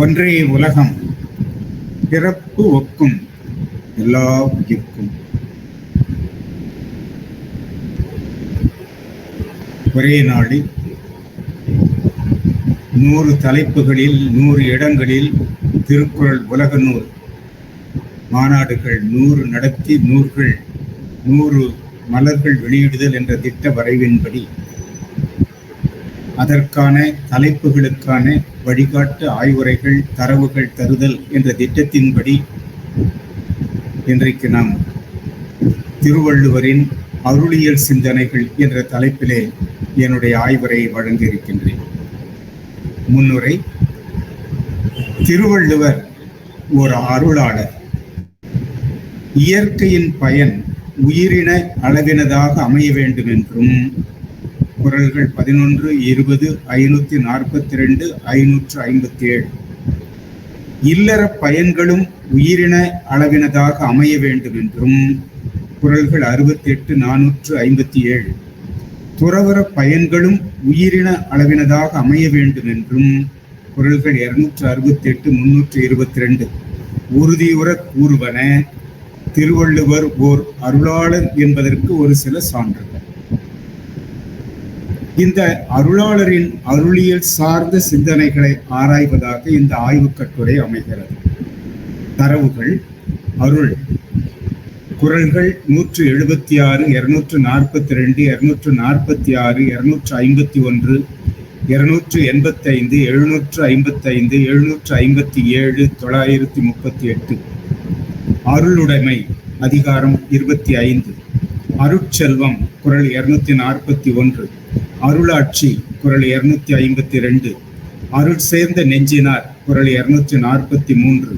ஒன்றே உலகம் பிறப்பு ஒக்கும் எல்லா உயிர்க்கும். ஒரே நாளில் 100 தலைப்புகளில் 100 இடங்களில் திருக்குறள் உலக நூல் மாநாடுகள் 100 நடத்தி 100 மலர்கள் வெளியிடுதல் என்ற திட்ட வரைவின்படி அதற்கான தலைப்புகளுக்கான வழிகாட்டு ஆய்வுரைகள் தரவுகள் தருதல் என்ற திட்டத்தின்படி இன்றைக்கு நாம் திருவள்ளுவரின் அருளியல் சிந்தனைகள் என்ற தலைப்பிலே என்னுடைய ஆய்வுரையை வழங்க இருக்கின்றேன். முன்னுரை: திருவள்ளுவர் ஒரு அருளாளர். இயற்கையின் பயன் உயிரின அளவினதாக அமைய வேண்டும் என்றும் குறள்கள் 11, 20, 542, 557 இல்லற பயன்களும் உயிரின அளவினதாக அமைய வேண்டும் என்றும் குறள்கள் 68, 457 துறவற பயன்களும் உயிரின அளவினதாக அமைய வேண்டும் என்றும் குறள்கள் 268, 322 உறுதியுற கூறுவன திருவள்ளுவர் ஓர் அருளாளர் என்பதற்கு ஒரு சில சான்றுகள். இந்த அருளாளரின் அருளியல் சார்ந்த சிந்தனைகளை ஆராய்வதாக இந்த ஆய்வுக் கட்டுரை அமைகிறது. தரவுகள்: அருள் குறள்கள் 176, 242, 246, 251, 285, 755, 757, 938. அருளுடைமை அதிகாரம் 25. அருட்செல்வம் குறள் 241. அருளாட்சி குறள் 252. அருள் சேர்ந்த நெஞ்சினார் குறள் 243.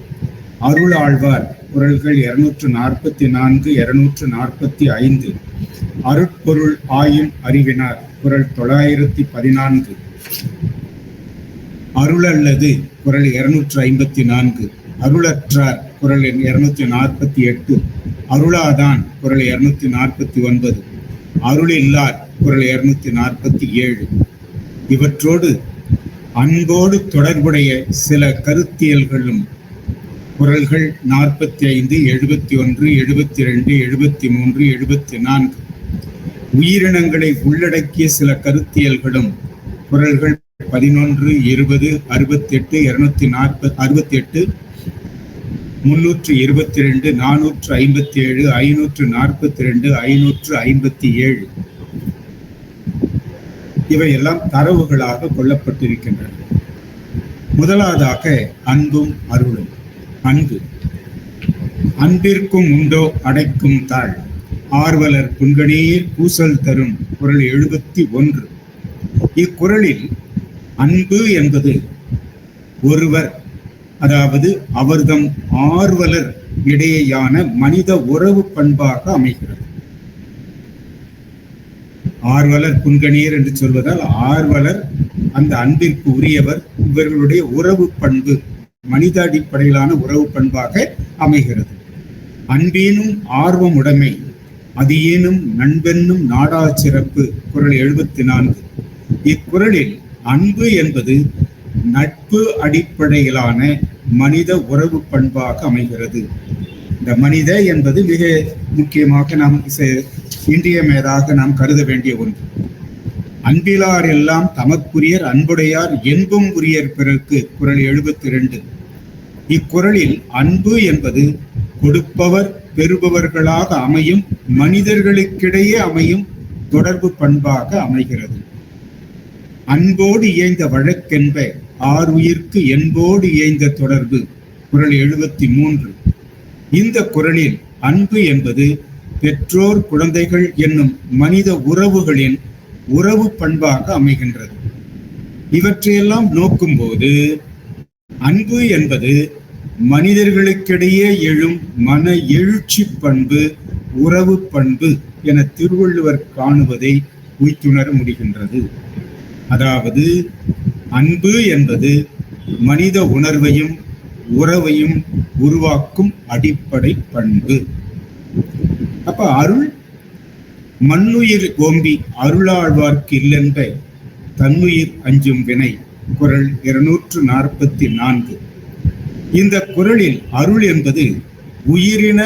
அருளாழ்வார் குறள்கள் 244, 245. அருட்பொருள் ஆயும் அறிவினார் குறள் 914. அருளல்லது குறள் 254. அருளற்றார் குறள் 248. அருளாதான் குறள் 249. அருளில்லார் குறள் 247. இவற்றோடு அன்போடு தொடர்புடைய சில கருத்தியல்களும் குறள்கள் 45, 71, 72, 73, 74 உயிரினங்களை உள்ளடக்கிய சில கருத்தியல்களும் குறள்கள் 11, 20, 68, 268, 322, 457, 542, 557 இவையெல்லாம் தரவுகளாக கொள்ளப்பட்டிருக்கின்றன. முதலாவதாக அன்பும் அருளும். அன்பு: அன்பிற்கும் உண்டோ அடைக்கும் தாழ் ஆர்வலர் புன்கணீர் பூசல் தரும் குறள் 71. இக்குறளில் அன்பு என்பது ஒருவர், அதாவது அவர்தம் ஆர்வலர் இடையேயான மனித உறவு பண்பாக அமைகிறது. ஆர்வலர் புன்கணீர் என்று சொல்வதால் ஆர்வலர் அந்த அன்பிற்கு உரியவர், இவர்களுடைய உறவு பண்பு மனித அடிப்படையிலான உறவு பண்பாக அமைகிறது. அன்பேனும் ஆர்வம் உடைமை அது ஏனும் நண்பென்னும் நாடா சிறப்பு குறள் 74. இக்குறளில் அன்பு என்பது நட்பு அடிப்படையிலான மனித உறவு பண்பாக அமைகிறது. இந்த மனித என்பது மிக முக்கியமாக நாம் இன்றியமையதாக நாம் கருத வேண்டிய ஒன்று. அன்பிலார் எல்லாம் தமக்குரியர் அன்புடையார் என்பும் உரியர் பிறர்க்கு குறள் 72. இக்குறளில் அன்பு என்பது கொடுப்பவர் பெறுபவர்களாக அமையும் மனிதர்களுக்கிடையே அமையும் தொடர்பு பண்பாக அமைகிறது. அன்போடு இயைந்த வழக்கென்ப ஆர் உயிர்க்கு என்போடு இயைந்த தொடர்பு குறள் 73. இந்த குறளில் அன்பு என்பது பெற்றோர் குழந்தைகள் என்னும் மனித உறவுகளின் உறவு பண்பாக அமைகின்றது. இவற்றையெல்லாம் நோக்கும்போது அன்பு என்பது மனிதர்களுக்கிடையே எழும் மன எழுச்சி பண்பு, உறவு பண்பு என திருவள்ளுவர் காணுவதை உய்த்துணர முடிகின்றது. அதாவது அன்பு என்பது மனித உணர்வையும் உறவையும் உருவாக்கும் அடிப்படை பண்பு. அப்ப அருள் மண்ணுயிர் ஓம்பி அருளாழ்வார்க்கு இல்லென்ற தன்னுயிர் அஞ்சும் வினை குறள் 244. இந்த குறளில் அருள் என்பது உயிரின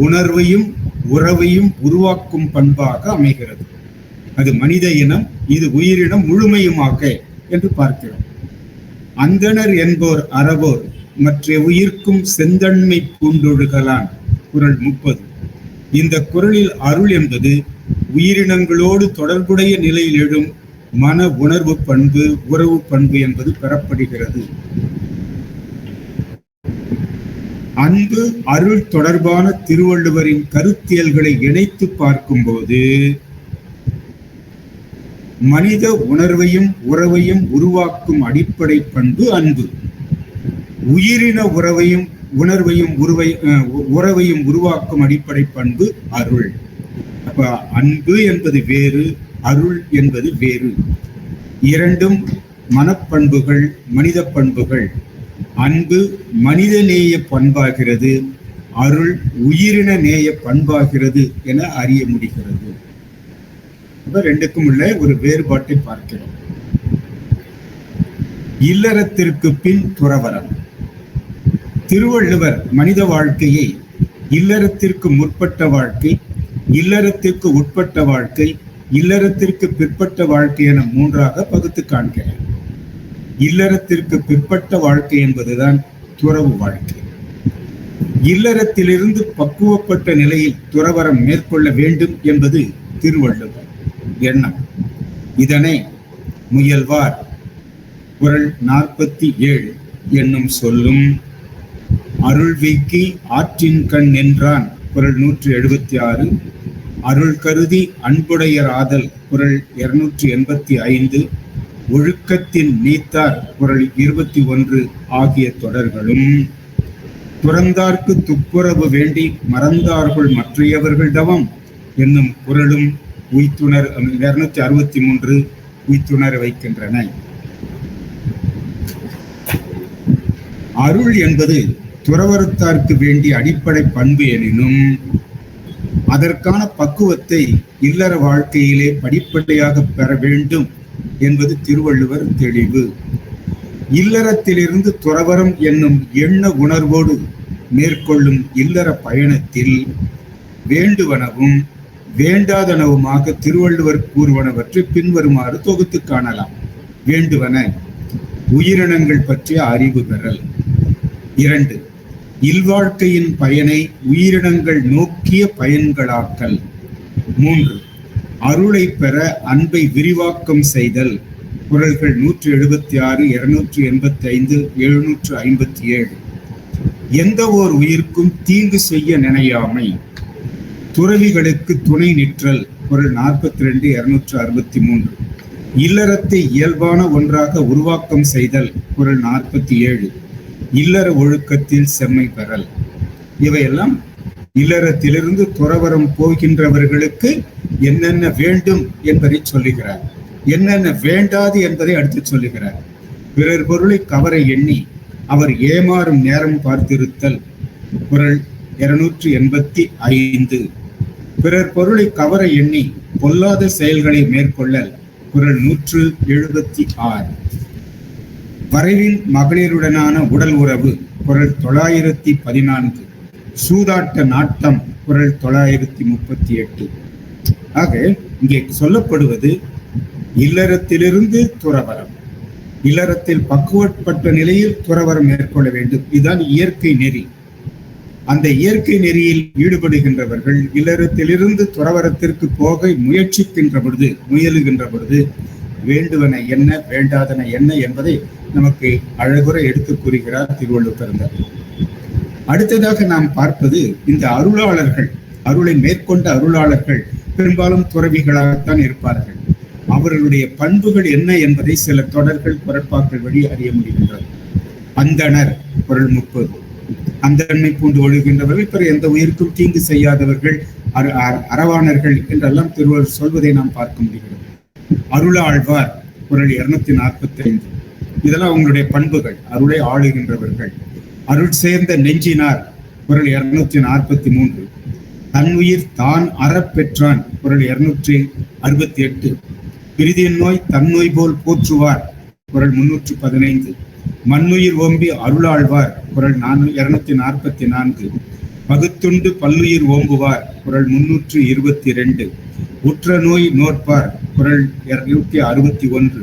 உணர்வையும் உறவையும் உருவாக்கும் பண்பாக அமைகிறது. அது மனித இனம், இது உயிரினம் முழுமையுமாக என்று பார்க்கிறோம். அந்தணர் என்போர் அறவோர் மற்ற உயிர்க்கும் செந்தன்மை பூண்டொழுகலான். குறள் 30. இந்த குறளில் அருள் என்பது உயிரினங்களோடு தொடர்புடைய நிலையில் எழும் மன உணர்வு பண்பு, உறவு பண்பு என்பது பெறப்படுகிறது. அன்பு அருள் தொடர்பான திருவள்ளுவரின் கருத்தியல்களை இணைத்து பார்க்கும்போது மனித உணர்வையும் உறவையும் உருவாக்கும் அடிப்படை பண்பு அன்பு. உயிரின உறவையும் உருவாக்கும் அடிப்படை பண்பு அருள். அப்ப அன்பு என்பது வேறு, அருள் என்பது வேறு. இரண்டும் மனப்பண்புகள், மனித பண்புகள். அன்பு மனித நேய பண்பாகிறது, அருள் உயிரின நேய பண்பாகிறது என அறிய முடிகிறது. ரெண்டுக்கும் உள்ள ஒரு வேறுபாட்டை பார்க்கிறோம். இல்லறத்திற்கு பின் துறவறம். திருவள்ளுவர் மனித வாழ்க்கையை இல்லறத்திற்கு முற்பட்ட வாழ்க்கை, இல்லறத்திற்கு உட்பட்ட வாழ்க்கை, இல்லறத்திற்கு பிற்பட்ட வாழ்க்கை என மூன்றாக பகுத்து காண்கிறார். இல்லறத்திற்கு பிற்பட்ட வாழ்க்கை என்பதுதான் துறவு வாழ்க்கை. இல்லறத்திலிருந்து பக்குவப்பட்ட நிலையில் துறவரம் மேற்கொள்ள வேண்டும் என்பது திருவள்ளுவர் எண்ணம். இதனை முயல்வார் குறள் 47 என்னும் சொல்லும். அருள்விக்கி ஆற்றின் கண் நின்றான் குறள் 176, அருள் கருதி அன்புடையர் ஆதல் குறள் 285, ஒழுக்கத்தின் நீத்தார் குறள் 21 ஆகிய தொடர்களும், துறந்தார்க்கு துப்புரவு வேண்டி மறந்தார்கள் மற்றையவர்கள் தவம் என்னும் குறளும் உய்த்துணர் 263 உய்த்துணர வைக்கின்றன. அருள் என்பது துறவரத்தார்க்கு வேண்டிய அடிப்படை பண்பு எனினும் அதற்கான பக்குவத்தை இல்லற வாழ்க்கையிலே படிப்படியாக பெற வேண்டும் என்பது திருவள்ளுவர் தெளிவு. இல்லறத்திலிருந்து துறவரம் என்னும் எண்ண உணர்வோடு மேற்கொள்ளும் இல்லற பயணத்தில் வேண்டுவனவும் வேண்டாதனவுமாக திருவள்ளுவர் கூறுவனவற்றை பின்வருமாறு தொகுத்து காணலாம். வேண்டுவன: உயிரினங்கள் பற்றிய அறிவு பெறல். 2. இல்வாழ்க்கையின் பயனை உயிரினங்கள் நோக்கிய பயன்களாக்கல். 3. அருளை பெற அன்பை விரிவாக்கம் செய்தல். குறள்கள் 176, 285, 757. எந்த ஓர் உயிர்க்கும் தீங்கு செய்ய நினையாமை. துறவிகளுக்கு துணை நிற்றல். குறள் 42, 263. இல்லறத்தை இயல்பான ஒன்றாக உருவாக்கம் செய்தல். குறள் 47. இல்லற ஒழுக்கத்தில் செம்மை பெறல். இவையெல்லாம் இல்லறத்திலிருந்து துறவரம் போகின்றவர்களுக்கு என்னென்ன வேண்டும் என்பதை சொல்லுகிறார், என்னென்ன வேண்டாது என்பதை அடுத்து சொல்லுகிறார். பிறர் பொருளை கவர எண்ணி அவர் ஏமாறும் நேரம் பார்த்திருத்தல். குறள் 285. பிறர் பொருளை கவர எண்ணி பொல்லாத செயல்களை மேற்கொள்ளல். குறள் 176. வரைவில் மகளிருடனான உடல் உறவு. குறள் 914. சூதாட்ட நாட்டம். குறள் 938. ஆக இங்கே சொல்லப்படுவது இல்லறத்திலிருந்து துறவரம், இல்லறத்தில் பக்குவப்பட்ட நிலையில் துறவரம் மேற்கொள்ள வேண்டும். இதுதான் இயற்கை நெறி. அந்த இயற்கை நெறியில் ஈடுபடுகின்றவர்கள் இல்லறத்திலிருந்து துறவரத்திற்கு போக முயலுகின்ற பொழுது வேண்டுவன என்ன, வேண்டாதன என்ன என்பதை நமக்கு அழகுற எடுத்து கூறுகிறார் திருவள்ளுவர். அடுத்ததாக நாம் பார்ப்பது இந்த அருளாளர்கள், அருளை மேற்கொண்ட அருளாளர்கள் பெரும்பாலும் துறவிகளாகத்தான் இருப்பார்கள். அவர்களுடைய பண்புகள் என்ன என்பதை சில தொடர்கள் குறட்பாக்கள் வழி அறிய முடிகின்றது. அந்தணர். குறள் 30. அந்தன்மை பூண்டு ஒழுகின்றவர்கள், பிற எந்த உயிருக்கும் தீங்கு செய்யாதவர்கள், அறவாணர்கள் என்றெல்லாம் திருவள்ளுவர் சொல்வதை நாம் பார்க்க முடிகிறது. அருளாழ்வார். குறள் 245. இதெல்லாம் அவங்களுடைய பண்புகள், அருளை ஆளுகின்றவர்கள். அருள் சேர்ந்த நெஞ்சினார். குறள் 243. தன் உயிர் தான் அறப்பெற்றான். குறள் 268. பிரிதியின் நோய் தன் நோய் போல் போற்றுவார். குறள் 315. மண்ணுயிர் ஓம்பி அருளாழ்வார் குறள் 244. பகுத்துண்டு பல்லுயிர் ஓம்புவார் குறள் 322. உற்ற நோய் நோற்பார் குறள் 261.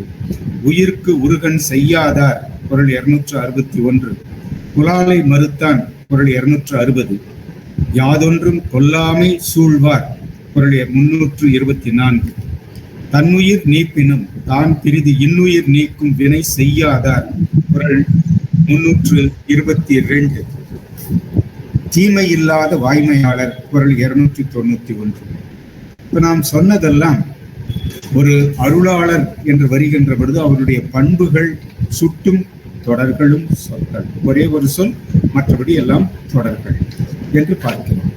உயிர்க்கு உருகன் செய்யாதார் குறள் 261. புலாலை மறுத்தான் குறள் 260. யாதொன்றும் கொல்லாமை சூழ்வார் குறள் 324. தன்னுயிர் நீப்பினும் தான் பிரிது இன்னுயிர் நீக்கும் வினை செய்யாதார் குறள் 322. தீமை இல்லாத வாய்மையாளர் குறள் 291. இப்ப நாம் சொன்னதெல்லாம் ஒரு அருளாளர் என்று வருகின்ற பொழுது அவருடைய பண்புகள் சுட்டும் தொடர்களும் சொற்கள். ஒரே ஒரு சொல், மற்றபடி எல்லாம் தொடர்கள் என்று பார்க்கிறோம்.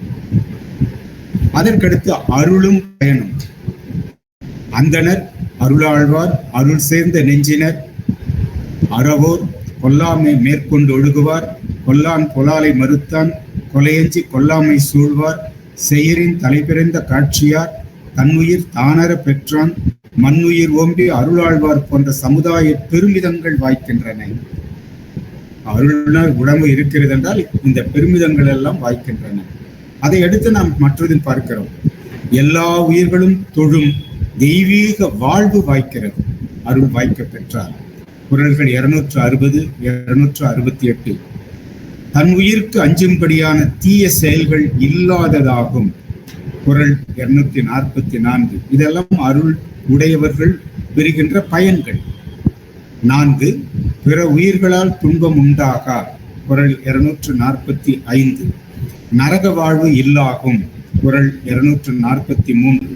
அதற்கடுத்து அருளும் பயனும். அந்தனர் அருளாழ்வார் அருள் சேர்ந்த நெஞ்சினர் அறவோர் கொல்லாமை மேற்கொண்டு ஒழுகுவார் கொல்லான் பொலாலை மறுத்தான் கொலையஞ்சி கொல்லாமை சூழ்வார் செயரின் தலைபிறந்த காட்சியார் தன்னுயிர் தானர பெற்றான் மண்ணுயிர் ஓம்பி அருளாழ்வார் போன்ற சமுதாய பெருமிதங்கள் வாய்க்கின்றன. அருளார் உடம்பு இருக்கிறது என்றால் இந்த பெருமிதங்கள் எல்லாம் வாய்க்கின்றன. அதை அடுத்து நாம் மற்றதில் பார்க்கிறோம். எல்லா உயிர்களும் தொழும் தெய்வீக வாழ்வு வாய்க்கிறது அருள் வாய்க்க பெற்றார். குறள்கள் 260, 268. தன் உயிருக்கு அஞ்சும்படியான தீய செயல்கள் இல்லாததாகும் குறள் 244. இதெல்லாம் அருள் உடையவர்கள் பெறுகின்ற பயன்கள். 4. பிற உயிர்களால் துன்பம் உண்டாகா குறள் 245. நரக வாழ்வு இல்லாகும் குறள் 243.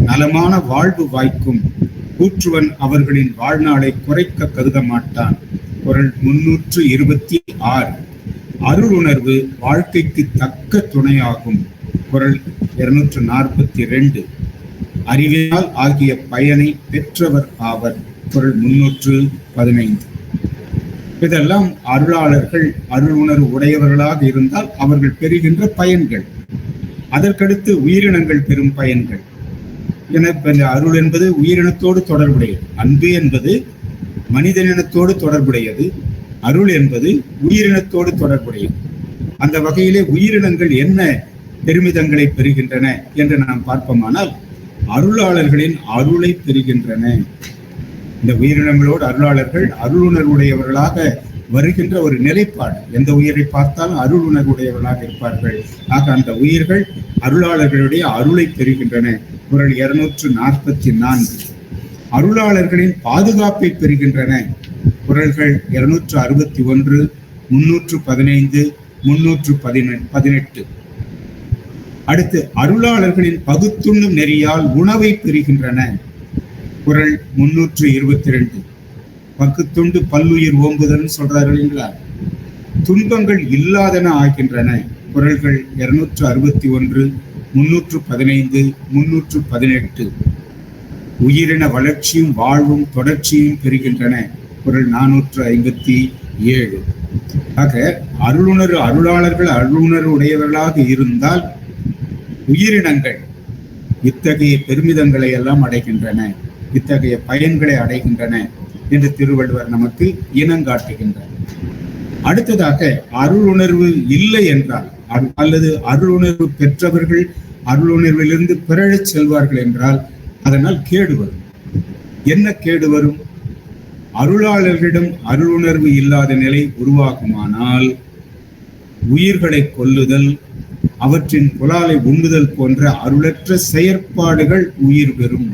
நலமான வாழ்வு வாய்க்கும் கூற்றுவன் அவர்களின் வாழ்நாளை குறைக்க கருத மாட்டான் குறள் 326. அருள் உணர்வு வாழ்க்கைக்கு தக்க துணையாகும் குறள் 242. அறிவினால் ஆகிய பயனை பெற்றவர் ஆவர் குறள் 315. இதெல்லாம் அருளாளர்கள் அருள் உணர்வு உடையவர்களாக இருந்தால் அவர்கள் பெறுகின்ற பயன்கள். அதற்கடுத்து உயிரினங்கள் பெறும் பயன்கள். அருள் என்பது உயிரினத்தோடு தொடர்புடையது. அன்பு என்பது மனிதனினத்தோடு தொடர்புடையது. அருள் என்பது உயிரினத்தோடு தொடர்புடையது. அந்த வகையிலே உயிரினங்கள் என்ன பெருமிதங்களை பெறுகின்றன என்று நாம் பார்ப்போமானால் அருளாளர்களின் அருளை பெறுகின்றன. இந்த உயிரினங்களோடு அருளாளர்கள் அருளுணர்வுடையவர்களாக வருகின்ற ஒரு நிலைப்பாடு. எந்த உயிரை பார்த்தாலும் அருள் உணர்வுடையவர்களாக இருப்பார்கள். ஆக அந்த உயிர்கள் அருளாளர்களுடைய அருளை பெறுகின்றன. குறள் 244. அருளாளர்களின் பாதுகாப்பை பெறுகின்றன. குறள்கள் 261, 315, 318. அடுத்து அருளாளர்களின் பகுத்துண்ணும் நெறியால் உணவை பெறுகின்றன. குறள் 322. பகுத்துண்டு பல்லுயிர் ஓம்புதல் சொல்றார்கள் இல்லைங்களா? துன்பங்கள் இல்லாதன ஆகின்றன. குறள்கள் 261, 315, 318. உயிரின வளர்ச்சியும் வாழ்வும் தொடர்ச்சியும் பெறுகின்றன. குறள் 457. ஆக அருளுணர்வு அருளாளர்கள் அருளுணர்வு உடையவர்களாக இருந்தால் உயிரினங்கள் இத்தகைய பெருமிதங்களை எல்லாம் அடைகின்றன, இத்தகைய பயன்களை அடைகின்றன என்று திருவள்ளுவர் நமக்கு இனங்காட்டுகின்றார். அடுத்ததாக அருளுணர்வு இல்லை என்றால் அல்லது அருளுணர்வு பெற்றவர்கள் அருளுணர்விலிருந்து பிறழச் செல்வார்கள் என்றால் அதனால் கேடு வரும். என்ன கேடு வரும்? அருளாளர்களிடம் அருளுணர்வு இல்லாத நிலை உருவாகுமானால் உயிர்களை கொல்லுதல், அவற்றின் புலாலை உண்ணுதல் போன்ற அருளற்ற செயற்பாடுகள் உயிர் பெறும்.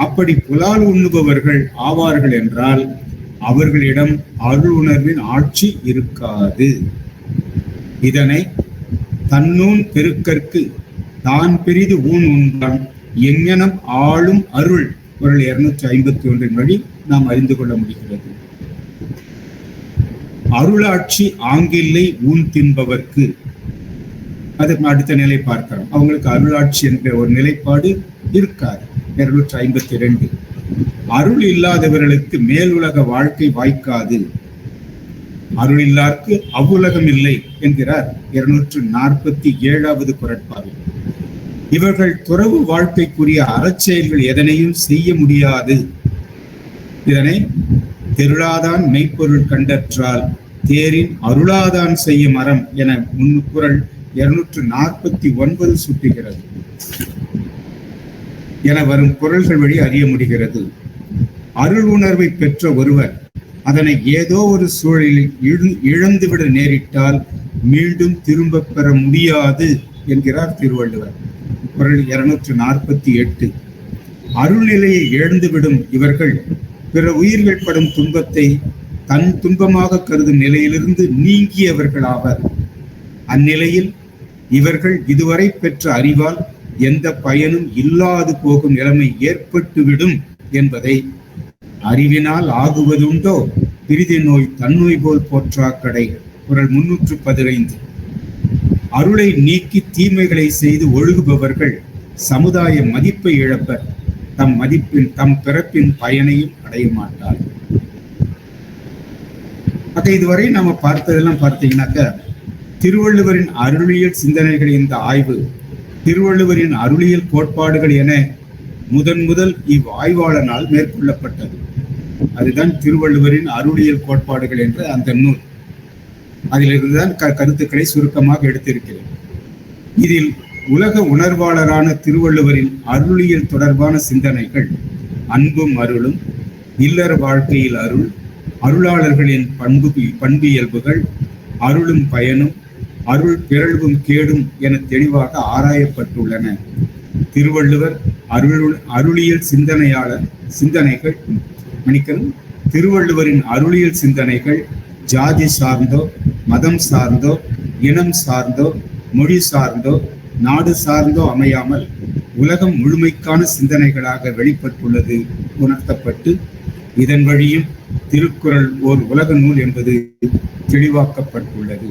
அப்படி புலால் உண்ணுபவர்கள் ஆவார்கள் என்றால் அவர்களிடம் அருள் உணர்வின் ஆட்சி இருக்காது. இதனை தன்னூன் பெருக்கற்கு தான் பெரிது ஊன் உண்டான் எங்ஙனம் ஆளும் அருள் குறள் 251 வழி நாம் அறிந்து கொள்ள முடிகிறது. அருளாட்சி ஆங்கில்லை ஊன் தின்பவர்க்கு, அது அடுத்த நிலை பார்க்கிறோம். அவங்களுக்கு அருளாட்சி என்ற ஒரு நிலைப்பாடு இருக்காது. 252. அருள் இல்லாதவர்களுக்கு மேல் உலக வாழ்க்கை வாய்க்காது. அருள் இல்லாருக்கு அவ்வுலகம் இல்லை என்கிறார் 247வது குறட்பாவில். இவர்கள் துறவு வாழ்க்கைக்குரிய அறச்செயல்கள் எதனையும் செய்ய முடியாது. இதனை தெருளாதான் மெய்ப்பொருள் கண்டற்றால் தேரின் அருளாதான் செய்யும் அறம் என முன்குறள் 249 சுட்டுகிறது என வரும் குறள்கள் வழி அறிய முடிகிறது. அருள் உணர்வை பெற்ற ஒருவர் அதனை ஏதோ ஒரு சூழலில் இழந்துவிட நேரிட்டால் மீண்டும் திரும்ப பெற முடியாது என்கிறார் திருவள்ளுவர். குறள் 248. அருள்நிலையை இழந்துவிடும் இவர்கள் பிற உயிர்கள் படும் துன்பத்தை தன் துன்பமாக கருதும் நிலையிலிருந்து நீங்கியவர்கள் ஆவர். அந்நிலையில் இவர்கள் இதுவரை பெற்ற அறிவால் எந்த பயனும் இல்லாது போகும் நிலைமை ஏற்பட்டுவிடும் என்பதை அறிவினால் ஆகுவதுண்டோ பிரிதி நோய் தன்னோய் போல் போற்றாக்கடை. குறள் 315. அருளை நீக்கி தீமைகளை செய்து ஒழுகுபவர்கள் சமுதாய மதிப்பை இழப்பர், தம் பிறப்பின் பயனையும் அடைய மாட்டார். இதுவரை நம்ம பார்த்ததெல்லாம் பார்த்தீங்கன்னாக்க திருவள்ளுவரின் அருளியல் சிந்தனைகள். இந்த ஆய்வு திருவள்ளுவரின் அருளியல் கோட்பாடுகள் என முதல் இவ்வாய்வாளனால் மேற்கொள்ளப்பட்டது. அதுதான் திருவள்ளுவரின் அருளியல் கோட்பாடுகள் என்ற அந்த நூல். அதிலிருந்துதான் கருத்துக்களை சுருக்கமாக எடுத்திருக்கிறேன். இதில் உலக உணர்வாளரான திருவள்ளுவரின் அருளியல் தொடர்பான சிந்தனைகள் அன்பும் அருளும், இல்லற வாழ்க்கையில் அருள், அருளாளர்களின் பண்பியல்புகள், அருளும் பயனும், அருள் பிறழ்வும் கேடும் என தெளிவாக ஆராயப்பட்டுள்ளன. திருவள்ளுவர் அருளியல் சிந்தனைகள் திருவள்ளுவரின் அருளியல் சிந்தனைகள் ஜாதி சார்ந்தோ, மதம் சார்ந்தோ, இனம் சார்ந்தோ, மொழி சார்ந்தோ, நாடு சார்ந்தோ அமையாமல் உலகம் முழுமைக்கான சிந்தனைகளாக வெளிப்பட்டுள்ளது உணர்த்தப்பட்டு, இதன் வழியும் திருக்குறள் ஓர் உலக நூல் என்பது தெளிவாக்கப்பட்டுள்ளது.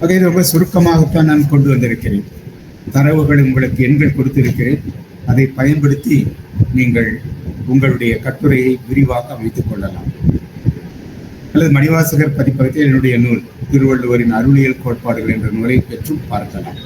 அதை ரொம்ப சுருக்கமாகத்தான் நான் கொண்டு வந்திருக்கிறேன். தரவுகள் உங்களுக்கு எண்கள் கொடுத்திருக்கிறேன். அதை பயன்படுத்தி நீங்கள் உங்களுடைய கட்டுரையை விரிவாக அமைத்துக் கொள்ளலாம். அல்லது மணிவாசகர் பதிப்பகத்தில் என்னுடைய நூல் திருவள்ளுவரின் அருளியல் கோட்பாடுகள் என்ற நூலை பெற்றும் பார்க்கலாம்.